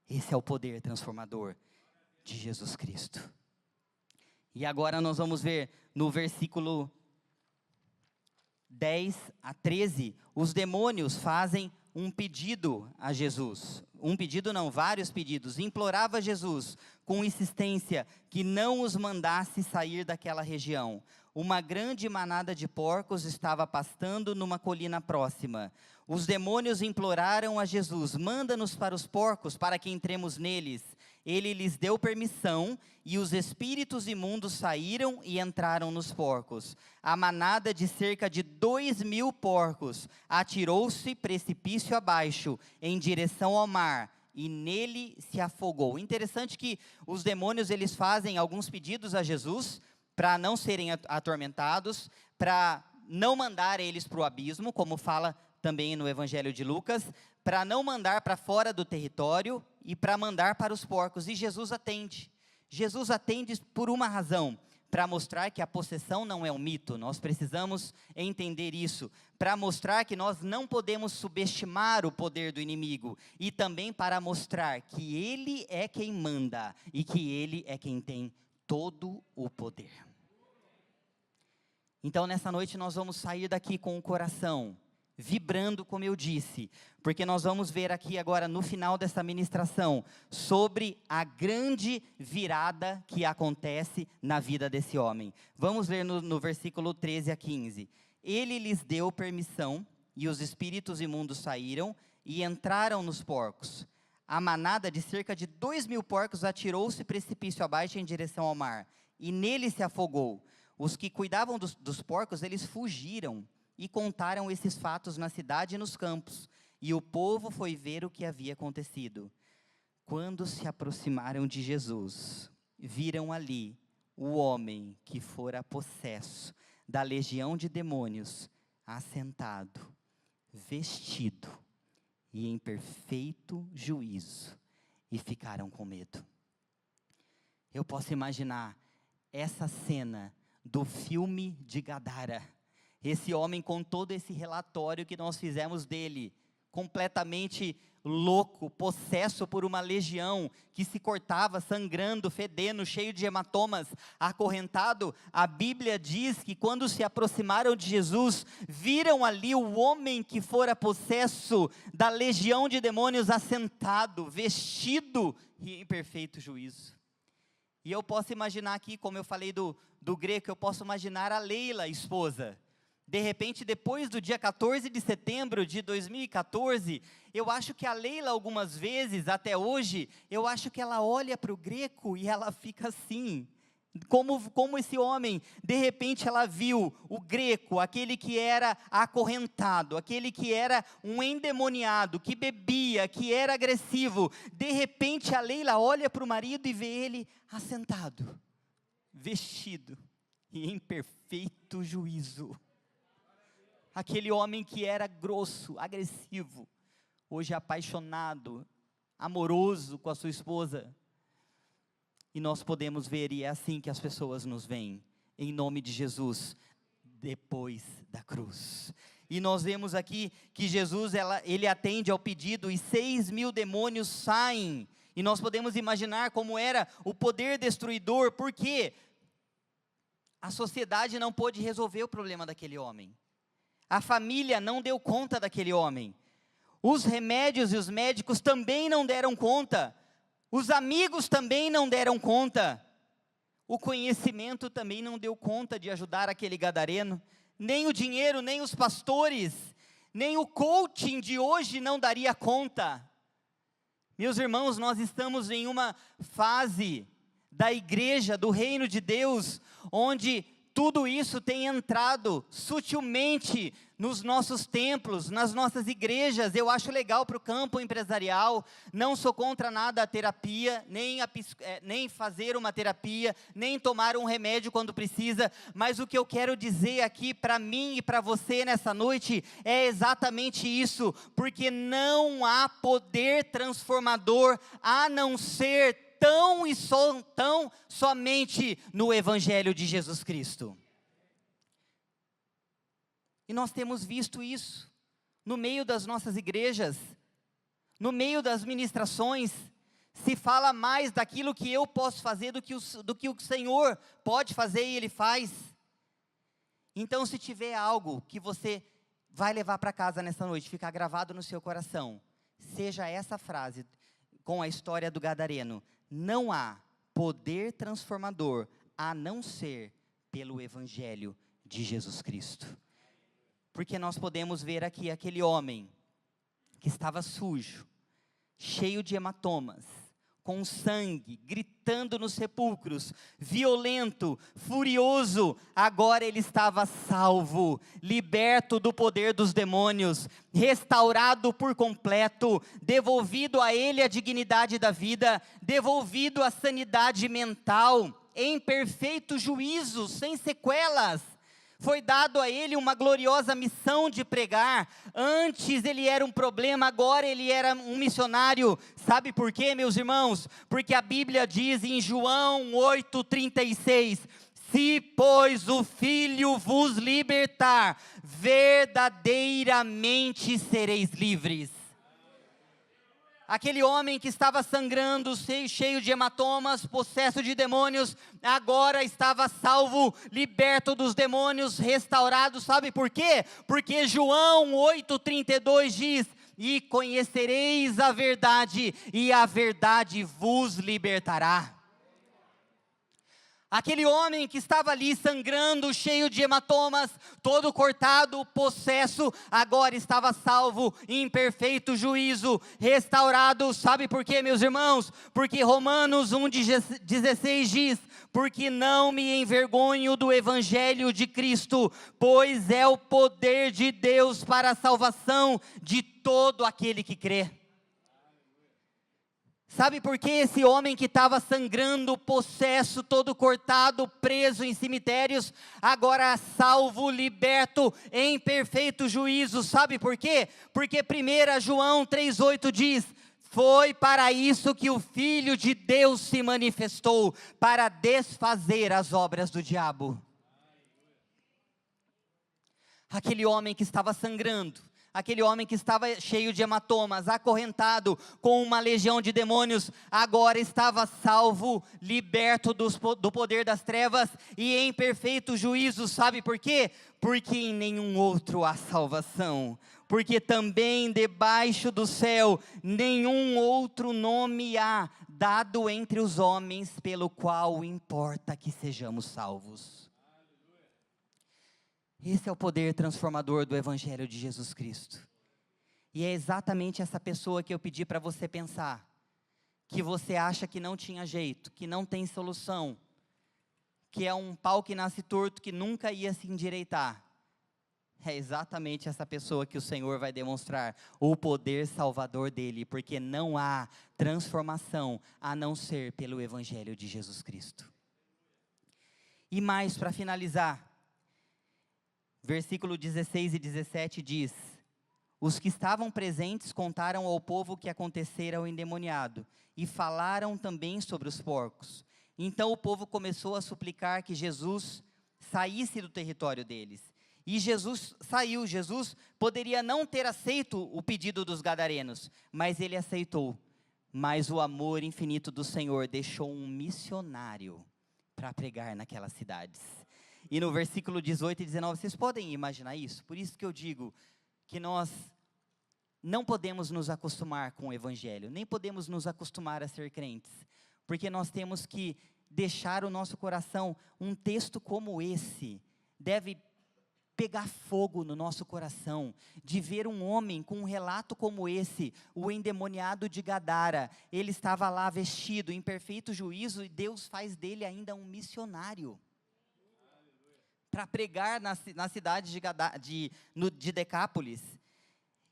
Esse é o poder transformador de Jesus Cristo. E agora nós vamos ver no versículo 10 a 13, os demônios fazem um pedido a Jesus. Um pedido não, vários pedidos. Implorava a Jesus, com insistência, que não os mandasse sair daquela região. Uma grande manada de porcos estava pastando numa colina próxima. Os demônios imploraram a Jesus: manda-nos para os porcos, para que entremos neles. Ele lhes deu permissão, e os espíritos imundos saíram e entraram nos porcos. A manada de cerca de 2.000 porcos atirou-se precipício abaixo, em direção ao mar, e nele se afogou. Interessante que os demônios, eles fazem alguns pedidos a Jesus, para não serem atormentados, para não mandar eles para o abismo, como fala também no Evangelho de Lucas, para não mandar para fora do território e para mandar para os porcos. E Jesus atende. Jesus atende por uma razão, para mostrar que a possessão não é um mito. Nós precisamos entender isso, para mostrar que nós não podemos subestimar o poder do inimigo, e também para mostrar que Ele é quem manda, e que Ele é quem tem todo o poder. Então nessa noite nós vamos sair daqui com o coração vibrando, como eu disse, porque nós vamos ver aqui agora no final dessa ministração, sobre a grande virada que acontece na vida desse homem. Vamos ler no versículo 13 a 15. Ele lhes deu permissão, e os espíritos imundos saíram e entraram nos porcos. A manada de cerca de 2.000 porcos atirou-se precipício abaixo em direção ao mar, e nele se afogou. Os que cuidavam dos porcos, eles fugiram, e contaram esses fatos na cidade e nos campos, e o povo foi ver o que havia acontecido. Quando se aproximaram de Jesus, viram ali o homem que fora possesso da legião de demônios, assentado, vestido e em perfeito juízo, e ficaram com medo. Eu posso imaginar essa cena do filme de Gadara. Esse homem com todo esse relatório que nós fizemos dele, completamente louco, possesso por uma legião, que se cortava, sangrando, fedendo, cheio de hematomas, acorrentado. A Bíblia diz que quando se aproximaram de Jesus, viram ali o homem que fora possesso da legião de demônios assentado, vestido e em perfeito juízo. E eu posso imaginar aqui, como eu falei do Greco, eu posso imaginar a Leila, esposa. De repente, depois do dia 14 de setembro de 2014, eu acho que a Leila, algumas vezes, até hoje, eu acho que ela olha para o Greco e ela fica assim, como esse homem. De repente ela viu o Greco, aquele que era acorrentado, aquele que era um endemoniado, que bebia, que era agressivo. De repente a Leila olha para o marido e vê ele assentado, vestido e em perfeito juízo. Aquele homem que era grosso, agressivo, hoje apaixonado, amoroso com a sua esposa. E nós podemos ver, e é assim que as pessoas nos veem, em nome de Jesus, depois da cruz. E nós vemos aqui que Jesus, ele atende ao pedido, e 6.000 demônios saem. E nós podemos imaginar como era o poder destruidor, porque a sociedade não pôde resolver o problema daquele homem. A família não deu conta daquele homem. Os remédios e os médicos também não deram conta. Os amigos também não deram conta. O conhecimento também não deu conta de ajudar aquele gadareno. Nem o dinheiro, nem os pastores, nem o coaching de hoje não daria conta. Meus irmãos, nós estamos em uma fase da igreja, do reino de Deus, onde tudo isso tem entrado sutilmente nos nossos templos, nas nossas igrejas. Eu acho legal para o campo empresarial, não sou contra nada a terapia, nem fazer uma terapia, nem tomar um remédio quando precisa, mas o que eu quero dizer aqui para mim e para você nessa noite é exatamente isso, porque não há poder transformador a não ser tão somente no Evangelho de Jesus Cristo. E nós temos visto isso no meio das nossas igrejas, no meio das ministrações. Se fala mais daquilo que eu posso fazer do que o Senhor pode fazer e Ele faz. Então, se tiver algo que você vai levar para casa nessa noite, ficar gravado no seu coração, seja essa frase com a história do gadareno: não há poder transformador a não ser pelo Evangelho de Jesus Cristo. Porque nós podemos ver aqui aquele homem que estava sujo, cheio de hematomas, com sangue, gritando nos sepulcros, violento, furioso. Agora ele estava salvo, liberto do poder dos demônios, restaurado por completo, devolvido a ele a dignidade da vida, devolvido a sanidade mental, em perfeito juízo, sem sequelas. Foi dado a ele uma gloriosa missão de pregar. Antes ele era um problema, agora ele era um missionário. Sabe por quê, meus irmãos? Porque a Bíblia diz em João 8,36: se, pois, o Filho vos libertar, verdadeiramente sereis livres. Aquele homem que estava sangrando, cheio de hematomas, possesso de demônios, agora estava salvo, liberto dos demônios, restaurado. Sabe por quê? Porque João 8,32 diz: e conhecereis a verdade, e a verdade vos libertará. Aquele homem que estava ali sangrando, cheio de hematomas, todo cortado, possesso, agora estava salvo, em perfeito juízo, restaurado. Sabe por quê, meus irmãos? Porque Romanos 1,16 diz: porque não me envergonho do Evangelho de Cristo, pois é o poder de Deus para a salvação de todo aquele que crê. Sabe por que esse homem que estava sangrando, possesso, todo cortado, preso em cemitérios, agora salvo, liberto, em perfeito juízo? Sabe por quê? Porque 1 João 3,8 diz: foi para isso que o Filho de Deus se manifestou, para desfazer as obras do diabo. Aquele homem que estava sangrando, aquele homem que estava cheio de hematomas, acorrentado, com uma legião de demônios, agora estava salvo, liberto do poder das trevas e em perfeito juízo. Sabe por quê? Porque em nenhum outro há salvação, porque também debaixo do céu nenhum outro nome há dado entre os homens pelo qual importa que sejamos salvos. Esse é o poder transformador do Evangelho de Jesus Cristo. E é exatamente essa pessoa que eu pedi para você pensar, que você acha que não tinha jeito, que não tem solução, que é um pau que nasce torto, que nunca ia se endireitar. É exatamente essa pessoa que o Senhor vai demonstrar o poder salvador dele, porque não há transformação a não ser pelo Evangelho de Jesus Cristo. E mais, para finalizar, versículo 16 e 17 diz: os que estavam presentes contaram ao povo o que acontecera ao endemoniado, e falaram também sobre os porcos. Então o povo começou a suplicar que Jesus saísse do território deles. E Jesus saiu. Jesus poderia não ter aceito o pedido dos gadarenos, mas ele aceitou. Mas o amor infinito do Senhor deixou um missionário para pregar naquelas cidades. E no versículo 18 e 19, vocês podem imaginar isso? Por isso que eu digo que nós não podemos nos acostumar com o Evangelho, nem podemos nos acostumar a ser crentes, porque nós temos que deixar o nosso coração. Um texto como esse deve pegar fogo no nosso coração, de ver um homem com um relato como esse, o endemoniado de Gadara. Ele estava lá vestido em perfeito juízo e Deus faz dele ainda um missionário, para pregar na cidade de Decápolis.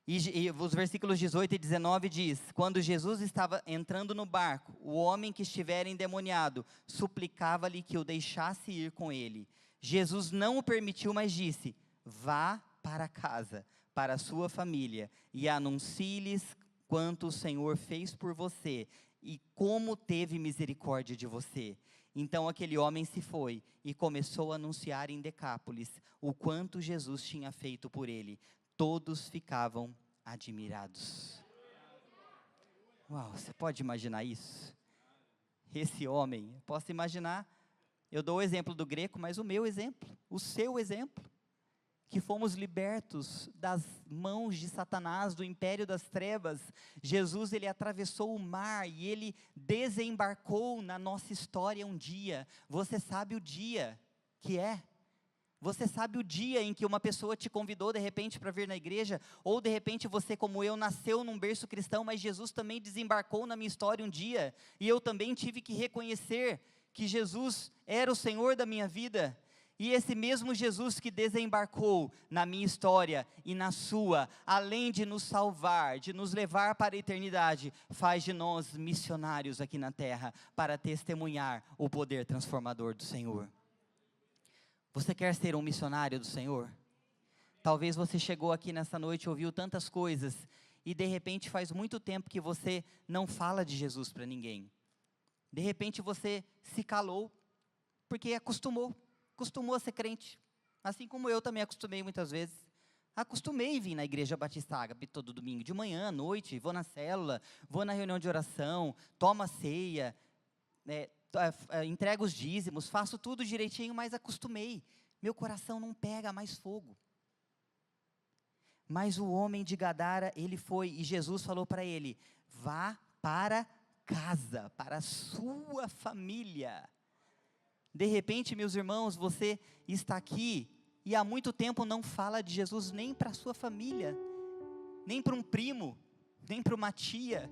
E os versículos 18 e 19 diz: quando Jesus estava entrando no barco, o homem que estivera endemoniado suplicava-lhe que o deixasse ir com ele. Jesus não o permitiu, mas disse: vá para casa, para a sua família, e anuncie-lhes quanto o Senhor fez por você, e como teve misericórdia de você. Então aquele homem se foi, e começou a anunciar em Decápolis, o quanto Jesus tinha feito por ele. Todos ficavam admirados. Uau, você pode imaginar isso? Esse homem, posso imaginar, eu dou o exemplo do Greco, mas o meu exemplo, o seu exemplo, que fomos libertos das mãos de Satanás, do império das trevas. Jesus, ele atravessou o mar e ele desembarcou na nossa história um dia. Você sabe o dia que é? Você sabe o dia em que uma pessoa te convidou de repente para vir na igreja, ou de repente você, como eu, nasceu num berço cristão, mas Jesus também desembarcou na minha história um dia, e eu também tive que reconhecer que Jesus era o Senhor da minha vida. E esse mesmo Jesus que desembarcou na minha história e na sua, além de nos salvar, de nos levar para a eternidade, faz de nós missionários aqui na terra, para testemunhar o poder transformador do Senhor. Você quer ser um missionário do Senhor? Talvez você chegou aqui nessa noite e ouviu tantas coisas, e de repente faz muito tempo que você não fala de Jesus para ninguém. De repente você se calou, porque acostumou a ser crente, assim como eu também acostumei muitas vezes. Acostumei a vir na Igreja Batista Ágape todo domingo, de manhã, à noite, vou na célula, vou na reunião de oração, tomo a ceia, entrego os dízimos, faço tudo direitinho, mas acostumei. Meu coração não pega mais fogo. Mas o homem de Gadara, ele foi, e Jesus falou para ele: vá para casa, para a sua família. De repente, meus irmãos, você está aqui e há muito tempo não fala de Jesus nem para a sua família, nem para um primo, nem para uma tia.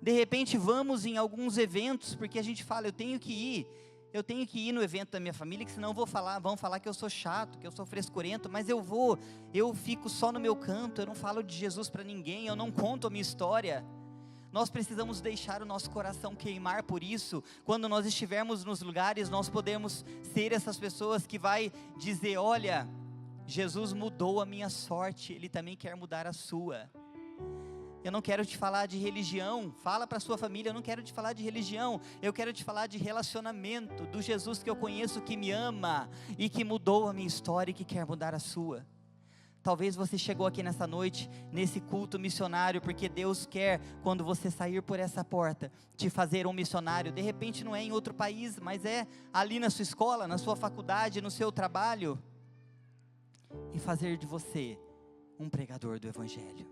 De repente vamos em alguns eventos, porque a gente fala, eu tenho que ir no evento da minha família, que senão vão falar que eu sou chato, que eu sou frescurento, mas eu fico só no meu canto, eu não falo de Jesus para ninguém, eu não conto a minha história. Nós precisamos deixar o nosso coração queimar por isso. Quando nós estivermos nos lugares, nós podemos ser essas pessoas que vai dizer: olha, Jesus mudou a minha sorte, Ele também quer mudar a sua. Eu não quero te falar de religião, fala para a sua família, eu não quero te falar de religião, eu quero te falar de relacionamento, do Jesus que eu conheço, que me ama, e que mudou a minha história e que quer mudar a sua. Talvez você chegou aqui nessa noite, nesse culto missionário, porque Deus quer, quando você sair por essa porta, te fazer um missionário. De repente não é em outro país, mas é ali na sua escola, na sua faculdade, no seu trabalho, e fazer de você um pregador do Evangelho.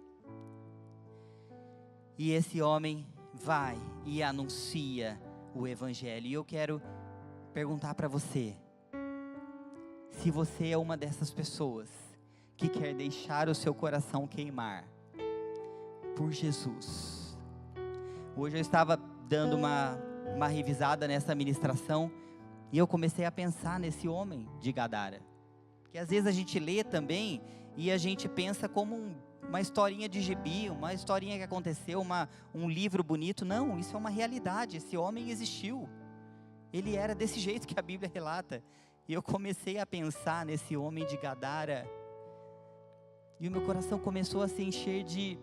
E esse homem vai e anuncia o Evangelho. E eu quero perguntar para você, se você é uma dessas pessoas que quer deixar o seu coração queimar por Jesus. Hoje eu estava dando uma revisada nessa ministração, e eu comecei a pensar nesse homem de Gadara, que às vezes a gente lê também, e a gente pensa como uma historinha de gibi, uma historinha que aconteceu, um livro bonito. Não, isso é uma realidade, esse homem existiu, ele era desse jeito que a Bíblia relata, e eu comecei a pensar nesse homem de Gadara, e o meu coração começou a se encher de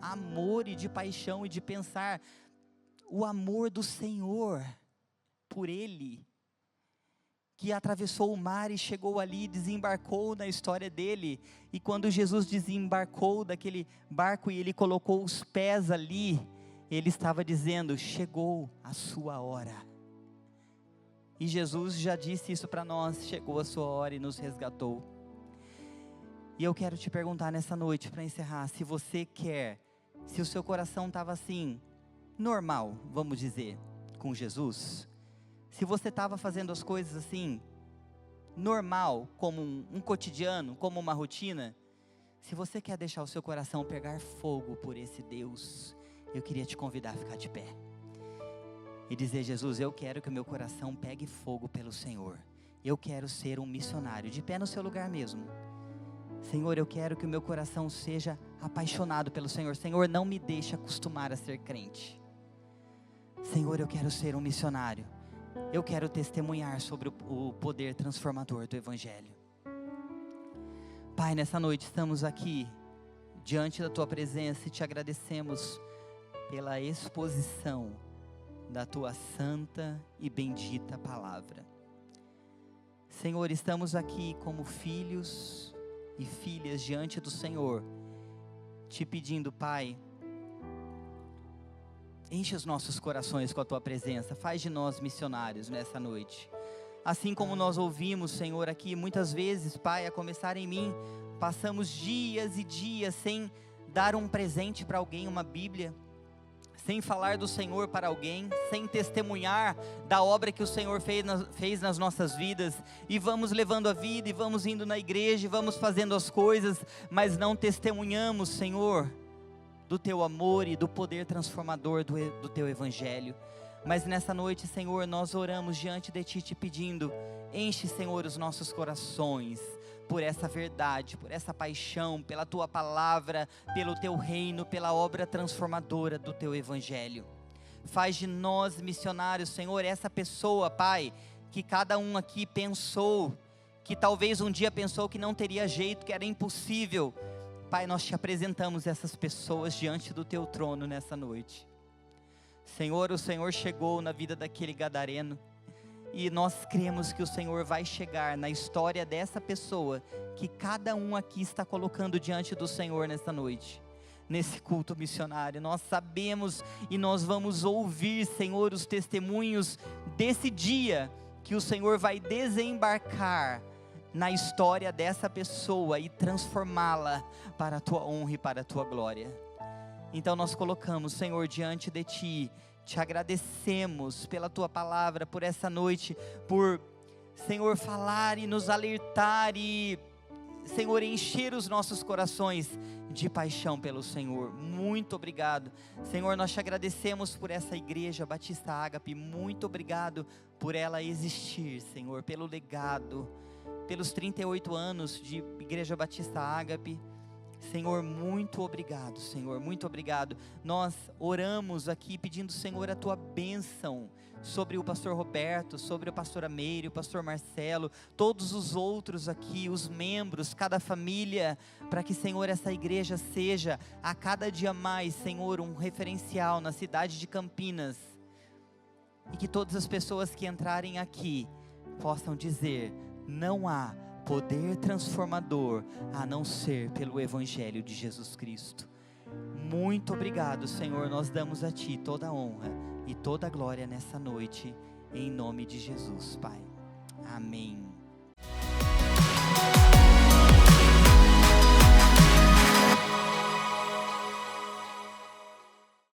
amor e de paixão, e de pensar o amor do Senhor por ele, que atravessou o mar e chegou ali, desembarcou na história dele. E quando Jesus desembarcou daquele barco e ele colocou os pés ali, ele estava dizendo: chegou a sua hora. E Jesus já disse isso para nós: chegou a sua hora, e nos resgatou. E eu quero te perguntar nessa noite, para encerrar, se você quer, se o seu coração estava assim, normal, vamos dizer, com Jesus, se você estava fazendo as coisas assim, normal, como um cotidiano, como uma rotina, se você quer deixar o seu coração pegar fogo por esse Deus, eu queria te convidar a ficar de pé e dizer: Jesus, eu quero que o meu coração pegue fogo pelo Senhor. Eu quero ser um missionário, de pé no seu lugar mesmo. Senhor, eu quero que o meu coração seja apaixonado pelo Senhor. Senhor, não me deixe acostumar a ser crente. Senhor, eu quero ser um missionário. Eu quero testemunhar sobre o poder transformador do Evangelho. Pai, nessa noite estamos aqui diante da Tua presença e te agradecemos pela exposição da Tua santa e bendita palavra. Senhor, estamos aqui como filhos e filhas diante do Senhor, te pedindo, Pai, enche os nossos corações com a Tua presença, faz de nós missionários nessa noite. Assim como nós ouvimos, Senhor, aqui muitas vezes, Pai, a começar em mim, passamos dias e dias sem dar um presente para alguém, uma Bíblia, sem falar do Senhor para alguém, sem testemunhar da obra que o Senhor fez nas nossas vidas, e vamos levando a vida, e vamos indo na igreja, e vamos fazendo as coisas, mas não testemunhamos, Senhor, do Teu amor e do poder transformador do Teu Evangelho. Mas nessa noite, Senhor, nós oramos diante de Ti, te pedindo, enche, Senhor, os nossos corações por essa verdade, por essa paixão, pela Tua palavra, pelo Teu reino, pela obra transformadora do Teu Evangelho. Faz de nós missionários, Senhor, essa pessoa, Pai, que cada um aqui pensou, que talvez um dia pensou que não teria jeito, que era impossível. Pai, nós te apresentamos essas pessoas diante do Teu trono nessa noite. Senhor, o Senhor chegou na vida daquele gadareno, e nós cremos que o Senhor vai chegar na história dessa pessoa, que cada um aqui está colocando diante do Senhor nessa noite, nesse culto missionário. Nós sabemos e nós vamos ouvir, Senhor, os testemunhos desse dia, que o Senhor vai desembarcar na história dessa pessoa e transformá-la para a Tua honra e para a Tua glória. Então nós colocamos, Senhor, diante de Ti, te agradecemos pela Tua palavra, por essa noite, por, Senhor, falar e nos alertar e, Senhor, encher os nossos corações de paixão pelo Senhor. Muito obrigado, Senhor, nós te agradecemos por essa igreja Batista Ágape, muito obrigado por ela existir, Senhor, pelo legado, pelos 38 anos de Igreja Batista Ágape. Senhor, muito obrigado, Senhor, muito obrigado. Nós oramos aqui pedindo, Senhor, a Tua bênção sobre o pastor Roberto, sobre a pastora Meire, o pastor Marcelo, todos os outros aqui, os membros, cada família, para que, Senhor, essa igreja seja a cada dia mais, Senhor, um referencial na cidade de Campinas, e que todas as pessoas que entrarem aqui possam dizer: não há poder transformador a não ser pelo Evangelho de Jesus Cristo. Muito obrigado, Senhor, nós damos a Ti toda a honra e toda a glória nessa noite, em nome de Jesus, Pai. Amém.